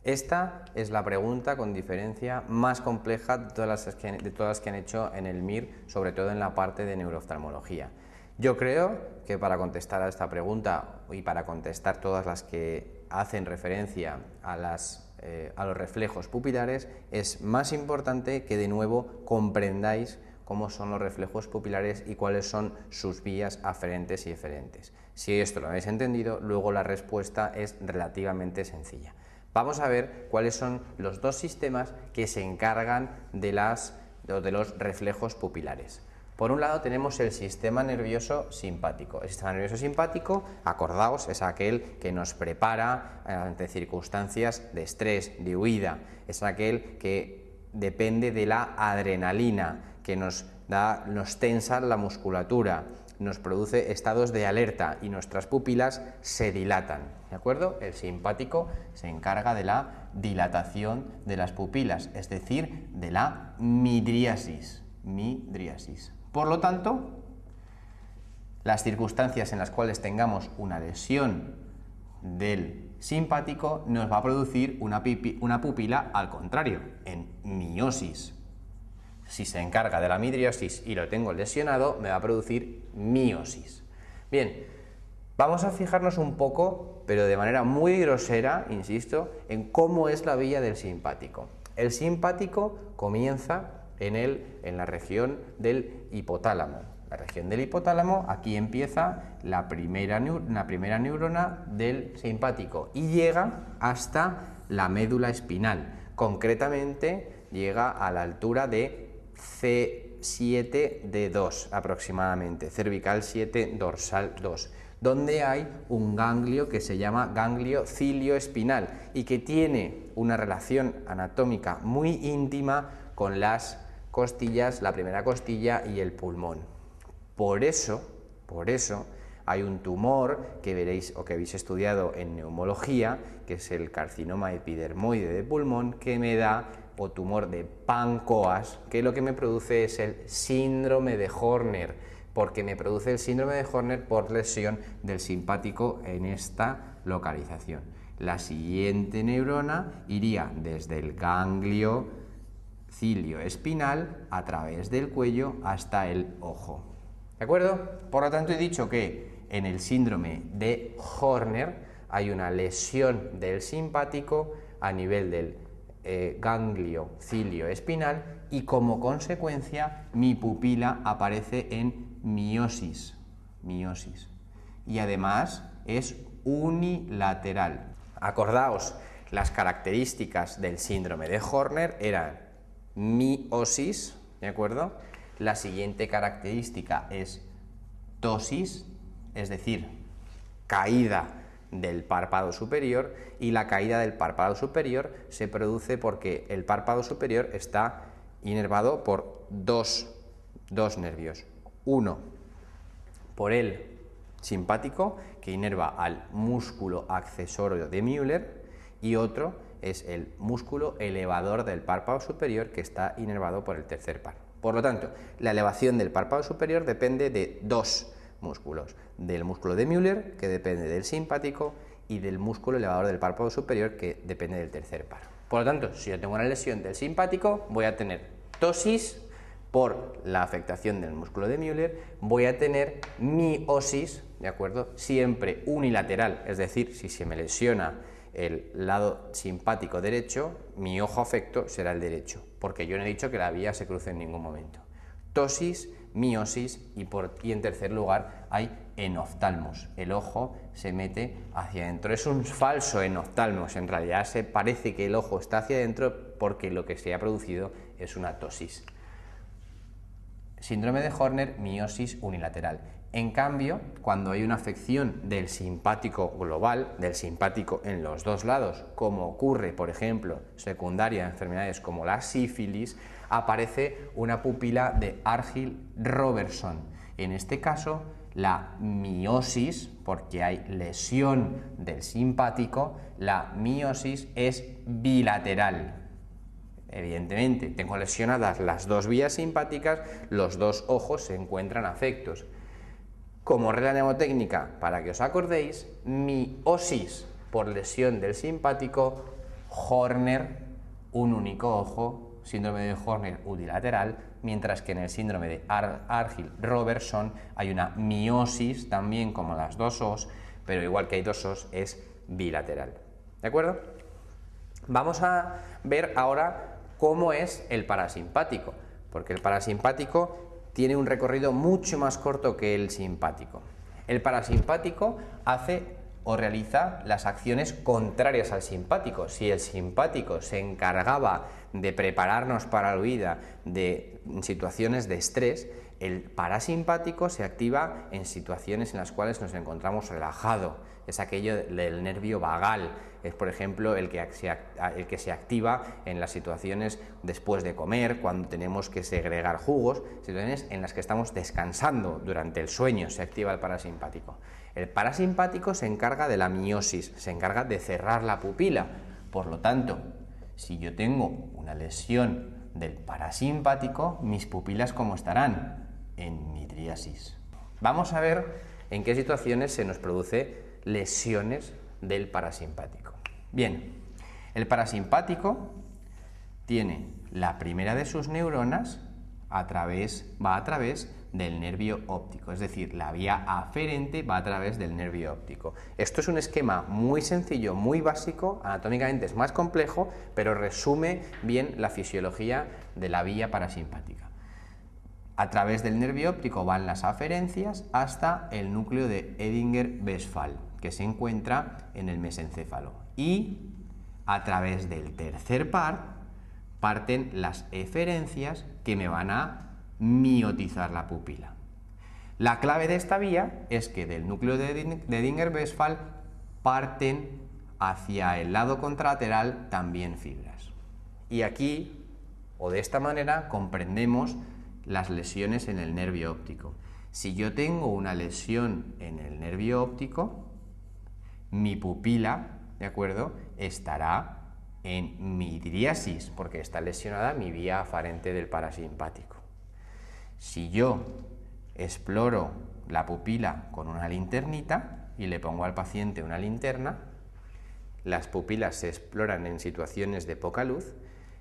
Esta es la pregunta con diferencia más compleja de todas las que han hecho en el MIR, sobre todo en la parte de neurooftalmología. Yo creo que para contestar a esta pregunta y para contestar todas las que hacen referencia a los reflejos pupilares, es más importante que de nuevo comprendáis cómo son los reflejos pupilares y cuáles son sus vías aferentes y eferentes. Si esto lo habéis entendido, luego la respuesta es relativamente sencilla. Vamos a ver cuáles son los dos sistemas que se encargan de los reflejos pupilares. Por un lado tenemos el sistema nervioso simpático. El sistema nervioso simpático, acordaos, es aquel que nos prepara ante circunstancias de estrés, de huida, es aquel que depende de la adrenalina, que nos tensa la musculatura, nos produce estados de alerta y nuestras pupilas se dilatan, ¿de acuerdo? El simpático se encarga de la dilatación de las pupilas, es decir, de la midriasis. Por lo tanto, las circunstancias en las cuales tengamos una lesión del simpático nos va a producir una pupila al contrario, en miosis. Si se encarga de la midriasis y lo tengo lesionado, me va a producir miosis. Bien, vamos a fijarnos un poco, pero de manera muy grosera, insisto, en cómo es la vía del simpático. El simpático comienza en la región del hipotálamo. La región del hipotálamo, aquí empieza la primera neurona del simpático y llega hasta la médula espinal. Concretamente, llega a la altura de C7D2 aproximadamente, cervical 7, dorsal 2, donde hay un ganglio que se llama ganglio cilioespinal y que tiene una relación anatómica muy íntima con las costillas, la primera costilla y el pulmón. Por eso hay un tumor que veréis o que habéis estudiado en neumología, que es el carcinoma epidermoide de pulmón, que me da, o tumor de Pancoas, que lo que me produce es el síndrome de Horner, porque me produce el síndrome de Horner por lesión del simpático en esta localización. La siguiente neurona iría desde el ganglio cilioespinal a través del cuello hasta el ojo. ¿De acuerdo? Por lo tanto, he dicho que en el síndrome de Horner hay una lesión del simpático a nivel del ganglio cilioespinal y como consecuencia mi pupila aparece en miosis. Y además es unilateral. Acordaos, las características del síndrome de Horner eran miosis, ¿de acuerdo? La siguiente característica es ptosis, es decir, caída del párpado superior, y la caída del párpado superior se produce porque el párpado superior está inervado por dos nervios. Uno, por el simpático, que inerva al músculo accesorio de Müller, y otro es el músculo elevador del párpado superior, que está inervado por el tercer par. Por lo tanto, la elevación del párpado superior depende de dos músculos, del músculo de Müller, que depende del simpático, y del músculo elevador del párpado superior, que depende del tercer par. Por lo tanto, si yo tengo una lesión del simpático, voy a tener ptosis por la afectación del músculo de Müller, voy a tener miosis, ¿de acuerdo? Siempre unilateral, es decir, si se me lesiona el lado simpático derecho, mi ojo afecto será el derecho, porque yo no he dicho que la vía se cruce en ningún momento. Ptosis, miosis y en tercer lugar hay enoftalmos. El ojo se mete hacia adentro. Es un falso enoftalmos, en realidad se parece que el ojo está hacia adentro porque lo que se ha producido es una ptosis. Síndrome de Horner, miosis unilateral. En cambio, cuando hay una afección del simpático global, del simpático en los dos lados, como ocurre, por ejemplo, secundaria a enfermedades como la sífilis, aparece una pupila de Argyll-Robertson. En este caso, la miosis, porque hay lesión del simpático, la miosis es bilateral. Evidentemente, tengo lesionadas las dos vías simpáticas, los dos ojos se encuentran afectos. Como regla mnemotécnica, para que os acordéis, miosis por lesión del simpático, Horner, un único ojo, síndrome de Horner unilateral, mientras que en el síndrome de Argyll-Robertson hay una miosis también como las dos os, pero igual que hay dos os es bilateral. ¿De acuerdo? Vamos a ver ahora cómo es el parasimpático, porque el parasimpático tiene un recorrido mucho más corto que el simpático. El parasimpático hace o realiza las acciones contrarias al simpático. Si el simpático se encargaba de prepararnos para la huida de situaciones de estrés, el parasimpático se activa en situaciones en las cuales nos encontramos relajados. Es aquello del nervio vagal, es por ejemplo el que se activa en las situaciones después de comer, cuando tenemos que segregar jugos, situaciones en las que estamos descansando durante el sueño, se activa el parasimpático. El parasimpático se encarga de la miosis, se encarga de cerrar la pupila. Por lo tanto, si yo tengo una lesión del parasimpático, mis pupilas ¿cómo estarán? En midriasis. Vamos a ver en qué situaciones se nos produce lesiones del parasimpático. Bien, el parasimpático tiene la primera de sus neuronas va a través del nervio óptico, es decir, la vía aferente va a través del nervio óptico. Esto es un esquema muy sencillo, muy básico, anatómicamente es más complejo, pero resume bien la fisiología de la vía parasimpática. A través del nervio óptico van las aferencias hasta el núcleo de Edinger-Westphal, que se encuentra en el mesencéfalo. Y a través del tercer par parten las eferencias que me van a miotizar la pupila. La clave de esta vía es que del núcleo de Edinger-Westphal parten hacia el lado contralateral también fibras. Y aquí, o de esta manera, comprendemos las lesiones en el nervio óptico. Si yo tengo una lesión en el nervio óptico, mi pupila, ¿de acuerdo?, estará en midriasis, porque está lesionada mi vía aferente del parasimpático. Si yo exploro la pupila con una linternita y le pongo al paciente una linterna, las pupilas se exploran en situaciones de poca luz,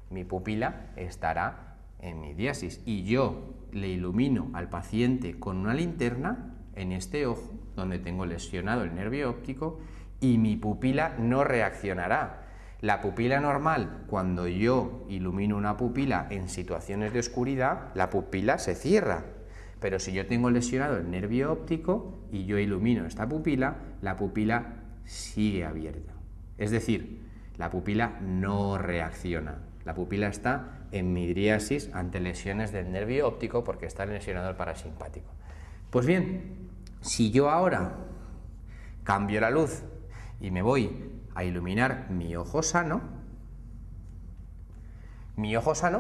mi pupila estará en midriasis y yo le ilumino al paciente con una linterna en este ojo donde tengo lesionado el nervio óptico y mi pupila no reaccionará. La pupila normal, cuando yo ilumino una pupila en situaciones de oscuridad, la pupila se cierra. Pero si yo tengo lesionado el nervio óptico y yo ilumino esta pupila, la pupila sigue abierta. Es decir, la pupila no reacciona. La pupila está en midriasis ante lesiones del nervio óptico porque está lesionado el parasimpático. Pues bien, si yo ahora cambio la luz y me voy a iluminar mi ojo sano,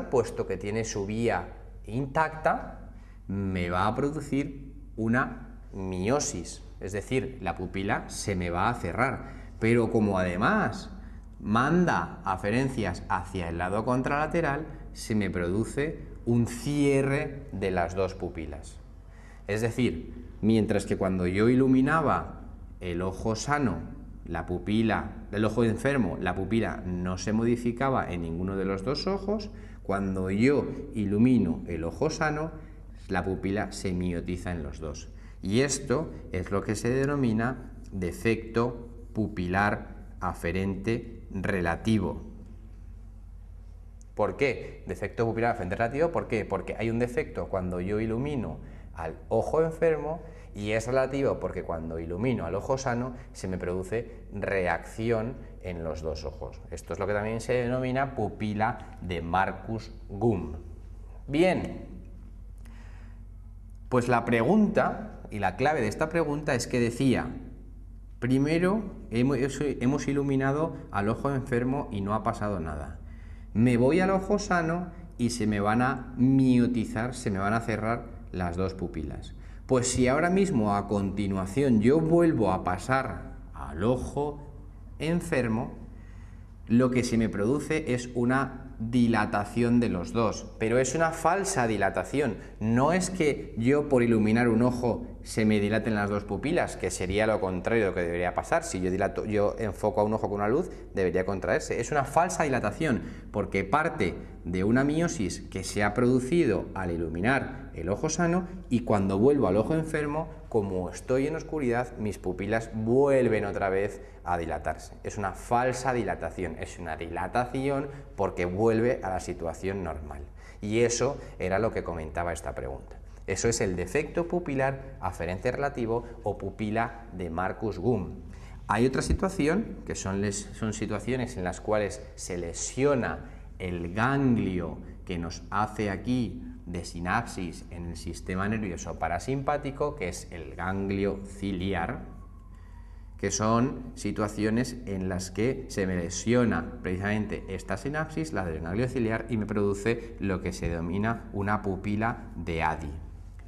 puesto que tiene su vía intacta, me va a producir una miosis, es decir, la pupila se me va a cerrar, pero como además manda aferencias hacia el lado contralateral, se me produce un cierre de las dos pupilas. Es decir, mientras que cuando yo iluminaba el ojo sano, la pupila del ojo enfermo, la pupila no se modificaba en ninguno de los dos ojos, cuando yo ilumino el ojo sano, la pupila se miotiza en los dos. Y esto es lo que se denomina defecto pupilar aferente relativo. ¿Por qué? Defecto pupilar aferente relativo, ¿por qué? Porque hay un defecto cuando yo ilumino al ojo enfermo y es relativo porque cuando ilumino al ojo sano se me produce reacción en los dos ojos. Esto es lo que también se denomina pupila de Marcus-Gum. Bien, pues la pregunta y la clave de esta pregunta es que decía, primero hemos iluminado al ojo enfermo y no ha pasado nada. Me voy al ojo sano y se me van a miotizar, se me van a cerrar las dos pupilas. Pues si ahora mismo a continuación yo vuelvo a pasar al ojo enfermo, lo que se me produce es una dilatación de los dos, pero es una falsa dilatación, no es que yo por iluminar un ojo se me dilaten las dos pupilas, que sería lo contrario de lo que debería pasar. Si yo enfoco a un ojo con una luz, debería contraerse. Es una falsa dilatación, porque parte de una miosis que se ha producido al iluminar el ojo sano, y cuando vuelvo al ojo enfermo, como estoy en oscuridad, mis pupilas vuelven otra vez a dilatarse. Es una falsa dilatación, es una dilatación porque vuelve a la situación normal. Y eso era lo que comentaba esta pregunta. Eso es el defecto pupilar aferente relativo o pupila de Marcus-Gum. Hay otra situación, que son situaciones en las cuales se lesiona el ganglio que nos hace aquí de sinapsis en el sistema nervioso parasimpático, que es el ganglio ciliar, que son situaciones en las que se me lesiona precisamente esta sinapsis, la del ganglio ciliar, y me produce lo que se denomina una pupila de Addy.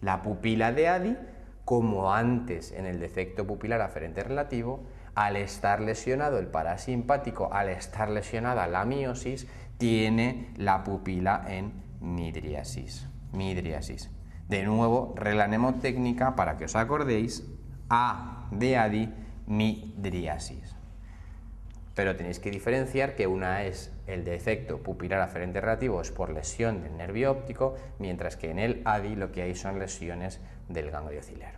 La pupila de Addy, como antes en el defecto pupilar aferente relativo, al estar lesionado el parasimpático, al estar lesionada la miosis, tiene la pupila en midriasis. De nuevo, regla mnemotécnica para que os acordéis: A de Addy, midriasis. Pero tenéis que diferenciar que una es el defecto pupilar aferente relativo, es por lesión del nervio óptico, mientras que en el Addy lo que hay son lesiones del ganglio ciliar.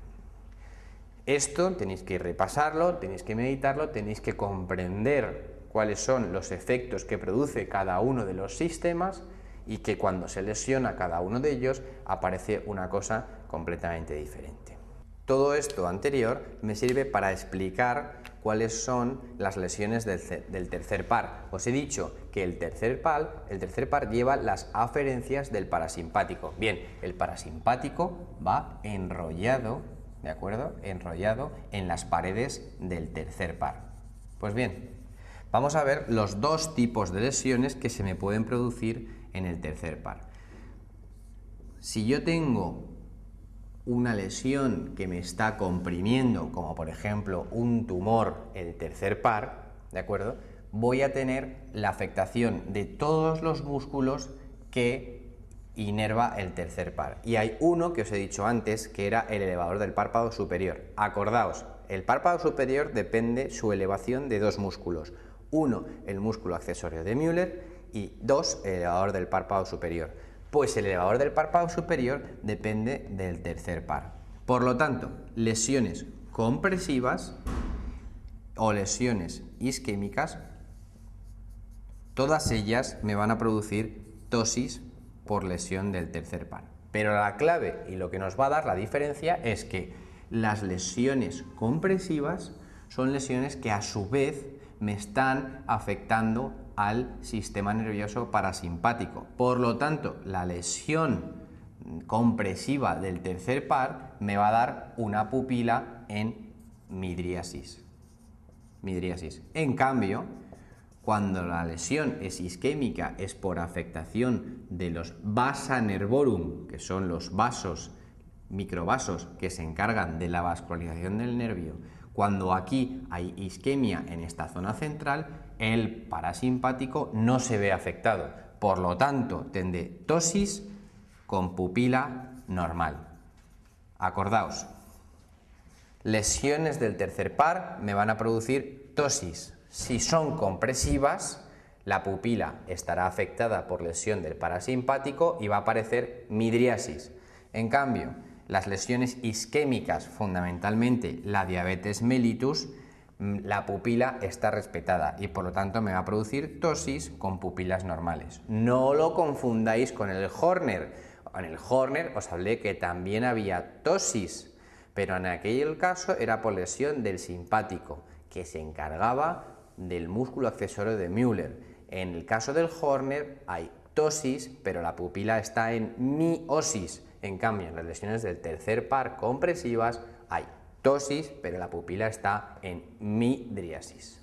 Esto tenéis que repasarlo, tenéis que meditarlo, tenéis que comprender cuáles son los efectos que produce cada uno de los sistemas, y que cuando se lesiona cada uno de ellos aparece una cosa completamente diferente. Todo esto anterior me sirve para explicar cuáles son las lesiones del tercer par. Os he dicho que el tercer par lleva las aferencias del parasimpático. Bien, el parasimpático va enrollado, ¿de acuerdo? Enrollado en las paredes del tercer par. Pues bien, vamos a ver los dos tipos de lesiones que se me pueden producir en el tercer par. Si yo tengo una lesión que me está comprimiendo, como por ejemplo un tumor en el tercer par, ¿de acuerdo?, voy a tener la afectación de todos los músculos que inerva el tercer par. Y hay uno que os he dicho antes, que era el elevador del párpado superior. Acordaos, el párpado superior depende su elevación de dos músculos. Uno, el músculo accesorio de Müller, y dos, el elevador del párpado superior. Pues el elevador del párpado superior depende del tercer par. Por lo tanto, lesiones compresivas o lesiones isquémicas, todas ellas me van a producir ptosis por lesión del tercer par. Pero la clave y lo que nos va a dar la diferencia es que las lesiones compresivas son lesiones que a su vez me están afectando al sistema nervioso parasimpático. Por lo tanto, la lesión compresiva del tercer par me va a dar una pupila en midriasis. En cambio, cuando la lesión es isquémica, es por afectación de los vasa nervorum, que son los vasos, microvasos que se encargan de la vascularización del nervio. Cuando aquí hay isquemia en esta zona central, el parasimpático no se ve afectado. Por lo tanto, tendré ptosis con pupila normal. Acordaos, lesiones del tercer par me van a producir ptosis. Si son compresivas, la pupila estará afectada por lesión del parasimpático y va a aparecer midriasis. En cambio, las lesiones isquémicas, fundamentalmente la diabetes mellitus, la pupila está respetada y por lo tanto me va a producir ptosis con pupilas normales. No lo confundáis con el Horner. En el Horner os hablé que también había ptosis, pero en aquel caso era por lesión del simpático, que se encargaba del músculo accesorio de Müller. En el caso del Horner hay ptosis, pero la pupila está en miosis. En cambio, en las lesiones del tercer par compresivas hay ptosis, pero la pupila está en midriasis.